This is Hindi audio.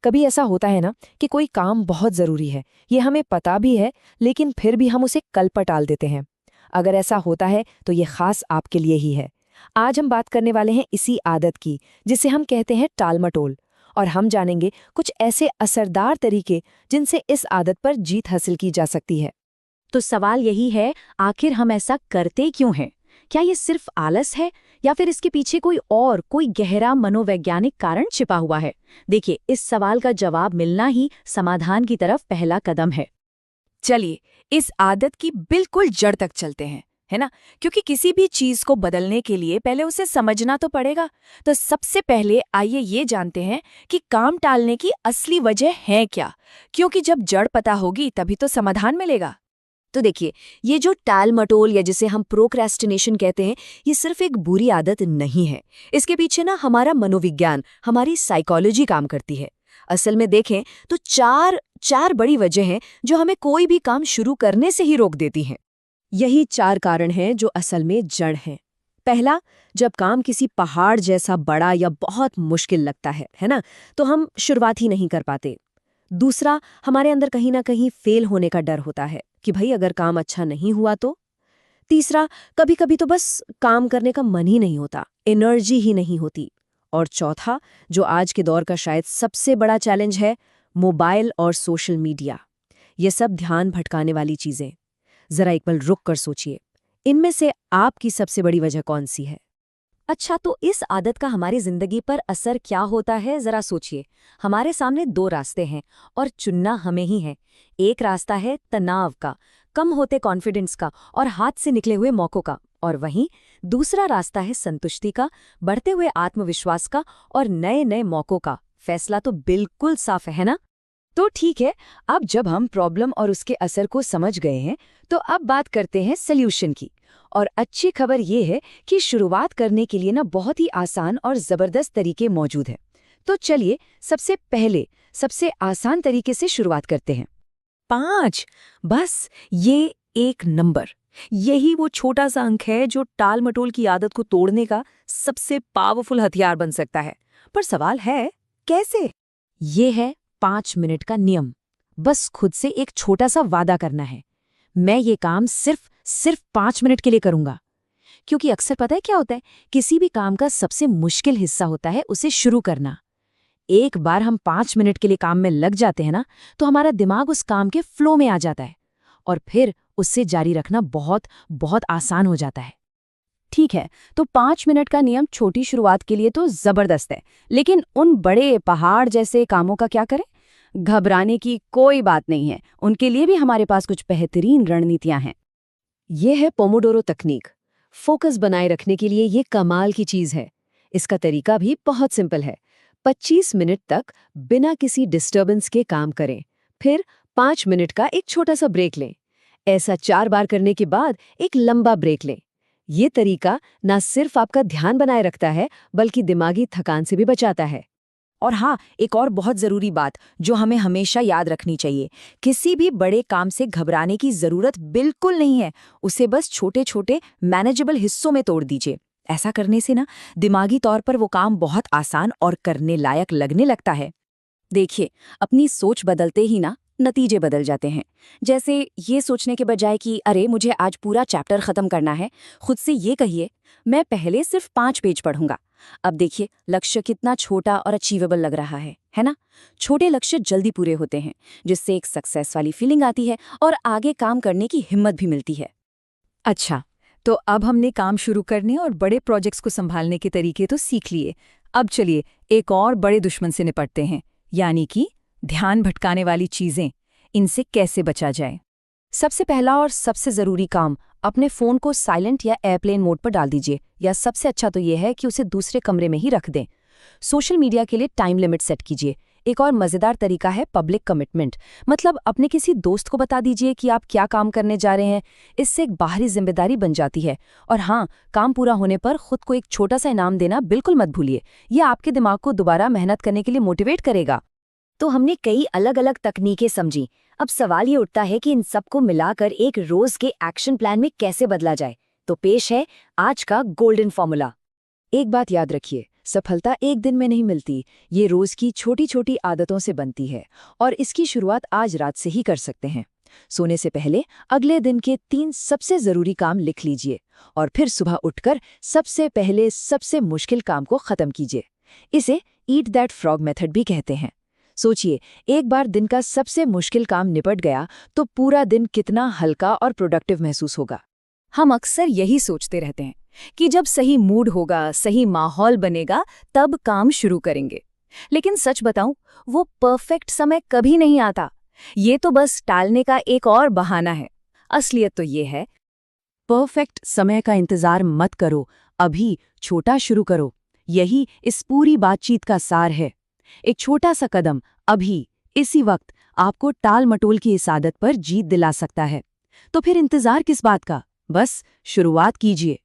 कभी ऐसा होता है ना कि कोई काम बहुत ज़रूरी है, ये हमें पता भी है, लेकिन फिर भी हम उसे कल पर टाल देते हैं। अगर ऐसा होता है तो ये खास आपके लिए ही है। आज हम बात करने वाले हैं इसी आदत की, जिसे हम कहते हैं टाल-मटोल। और हम जानेंगे कुछ ऐसे असरदार तरीके जिनसे इस आदत पर जीत हासिल की जा सकती है। तो सवाल यही है, आखिर हम ऐसा करते क्यों हैं? क्या ये सिर्फ आलस है या फिर इसके पीछे कोई गहरा मनोवैज्ञानिक कारण छिपा हुआ है? देखिए, इस सवाल का जवाब मिलना ही समाधान की तरफ पहला कदम है। चलिए, इस आदत की बिल्कुल जड़ तक चलते हैं, है ना? क्योंकि किसी भी चीज को बदलने के लिए पहले उसे समझना तो पड़ेगा। तो सबसे पहले आइए ये जानते हैं कि काम टालने की असली वजह है क्या? क्योंकि जब जड़ पता होगी तभी तो समाधान मिलेगा। तो देखिए, ये जो टाल मटोल या जिसे हम प्रोक्रेस्टिनेशन कहते हैं, ये सिर्फ एक बुरी आदत नहीं है। इसके पीछे ना हमारा मनोविज्ञान, हमारी साइकोलॉजी काम करती है। असल में देखें तो चार चार बड़ी वजह हैं जो हमें कोई भी काम शुरू करने से ही रोक देती हैं। यही चार कारण हैं जो असल में जड़ हैं। पहला, जब काम किसी पहाड़ जैसा बड़ा या बहुत मुश्किल लगता है ना, तो हम शुरुआत ही नहीं कर पाते। दूसरा, हमारे अंदर कहीं ना कहीं फेल होने का डर होता है कि भाई अगर काम अच्छा नहीं हुआ तो। तीसरा, कभी कभी तो बस काम करने का मन ही नहीं होता, एनर्जी ही नहीं होती। और चौथा, जो आज के दौर का शायद सबसे बड़ा चैलेंज है, मोबाइल और सोशल मीडिया। ये सब ध्यान भटकाने वाली चीजें। जरा एक पल रुक कर सोचिए, इनमें से आपकी सबसे बड़ी वजह कौन सी है? अच्छा, तो इस आदत का हमारी जिंदगी पर असर क्या होता है, जरा सोचिए। हमारे सामने दो रास्ते हैं और चुनना हमें ही है। एक रास्ता है तनाव का, कम होते कॉन्फिडेंस का और हाथ से निकले हुए मौकों का। और वहीं दूसरा रास्ता है संतुष्टि का, बढ़ते हुए आत्मविश्वास का और नए नए मौकों का। फैसला तो बिल्कुल साफ है ना? तो ठीक है, अब जब हम प्रॉब्लम और उसके असर को समझ गए हैं, तो अब बात करते हैं सल्यूशन की। और अच्छी खबर ये है कि शुरुआत करने के लिए ना बहुत ही आसान और ज़बरदस्त तरीके मौजूद हैं। तो चलिए, सबसे पहले सबसे आसान तरीके से शुरुआत करते हैं। 5। बस ये एक नंबर। यही वो छोटा सा अंक है जो टाल मटोल की आदत को तोड़ने का सबसे पावरफुल हथियार बन सकता है। पर सवाल है, कैसे? ये है 5 मिनट का नियम। बस खुद से एक छोटा सा वादा करना है, मैं ये काम सिर्फ सिर्फ 5 मिनट के लिए करूंगा। क्योंकि अक्सर पता है क्या होता है, किसी भी काम का सबसे मुश्किल हिस्सा होता है उसे शुरू करना। एक बार हम 5 मिनट के लिए काम में लग जाते हैं ना, तो हमारा दिमाग उस काम के फ्लो में आ जाता है और फिर उससे जारी रखना बहुत बहुत आसान हो जाता है। ठीक है, तो 5 मिनट का नियम छोटी शुरुआत के लिए तो जबरदस्त है, लेकिन उन बड़े पहाड़ जैसे कामों का क्या करें? घबराने की कोई बात नहीं है, उनके लिए भी हमारे पास कुछ बेहतरीन रणनीतियां हैं। ये है पोमोडोरो तकनीक। फोकस बनाए रखने के लिए ये कमाल की चीज है। इसका तरीका भी बहुत सिंपल है। 25 मिनट तक बिना किसी डिस्टर्बेंस के काम करें, फिर 5 मिनट का एक छोटा सा ब्रेक लें। ऐसा 4 बार करने के बाद एक लंबा ब्रेक लें। ये तरीका ना सिर्फ आपका ध्यान बनाए रखता है, बल्कि दिमागी थकान से भी बचाता है। और हाँ, एक और बहुत ज़रूरी बात जो हमें हमेशा याद रखनी चाहिए, किसी भी बड़े काम से घबराने की ज़रूरत बिल्कुल नहीं है। उसे बस छोटे छोटे मैनेजेबल हिस्सों में तोड़ दीजिए। ऐसा करने से ना दिमागी तौर पर वो काम बहुत आसान और करने लायक लगने लगता है। देखिए, अपनी सोच बदलते ही ना नतीजे बदल जाते हैं। जैसे ये सोचने के बजाय कि अरे मुझे आज पूरा चैप्टर खत्म करना है, खुद से ये कहिए मैं पहले सिर्फ 5 पेज पढ़ूंगा। अब देखिए लक्ष्य कितना छोटा और अचीवेबल लग रहा है ना? छोटे लक्ष्य जल्दी पूरे होते हैं, जिससे एक सक्सेस वाली फीलिंग आती है और आगे काम करने की हिम्मत भी मिलती है। अच्छा, तो अब हमने काम शुरू करने और बड़े प्रोजेक्ट्स को संभालने के तरीके तो सीख लिए। अब चलिए एक और बड़े दुश्मन से निपटते हैं, यानी कि ध्यान भटकाने वाली चीजें। इनसे कैसे बचा जाए? सबसे पहला और सबसे ज़रूरी काम, अपने फ़ोन को साइलेंट या एयरप्लेन मोड पर डाल दीजिए, या सबसे अच्छा तो ये है कि उसे दूसरे कमरे में ही रख दें। सोशल मीडिया के लिए टाइम लिमिट सेट कीजिए। एक और मज़ेदार तरीका है पब्लिक कमिटमेंट, मतलब अपने किसी दोस्त को बता दीजिए कि आप क्या काम करने जा रहे हैं। इससे एक बाहरी जिम्मेदारी बन जाती है। और हाँ, काम पूरा होने पर खुद को एक छोटा सा इनाम देना बिल्कुल मत भूलिए। यह आपके दिमाग को दोबारा मेहनत करने के लिए मोटिवेट करेगा। तो हमने कई अलग अलग तकनीकें समझी। अब सवाल ये उठता है कि इन सबको मिलाकर एक रोज के एक्शन प्लान में कैसे बदला जाए। तो पेश है आज का गोल्डन फॉर्मूला। एक बात याद रखिए, सफलता एक दिन में नहीं मिलती, ये रोज की छोटी छोटी आदतों से बनती है और इसकी शुरुआत आज रात से ही कर सकते हैं। सोने से पहले अगले दिन के 3 सबसे जरूरी काम लिख लीजिए और फिर सुबह उठकर सबसे पहले सबसे मुश्किल काम को खत्म कीजिए। इसे ईट दैट फ्रॉग मेथड भी कहते हैं। सोचिए, एक बार दिन का सबसे मुश्किल काम निपट गया तो पूरा दिन कितना हल्का और प्रोडक्टिव महसूस होगा। हम अक्सर यही सोचते रहते हैं कि जब सही मूड होगा, सही माहौल बनेगा, तब काम शुरू करेंगे। लेकिन सच बताऊं, वो परफेक्ट समय कभी नहीं आता। ये तो बस टालने का एक और बहाना है। असलियत तो ये है, परफेक्ट समय का इंतजार मत करो, अभी छोटा शुरू करो। यही इस पूरी बातचीत का सार है। एक छोटा सा कदम अभी, इसी वक्त आपको टाल मटोल की इस आदत पर जीत दिला सकता है। तो फिर इंतजार किस बात का? बस शुरुआत कीजिए।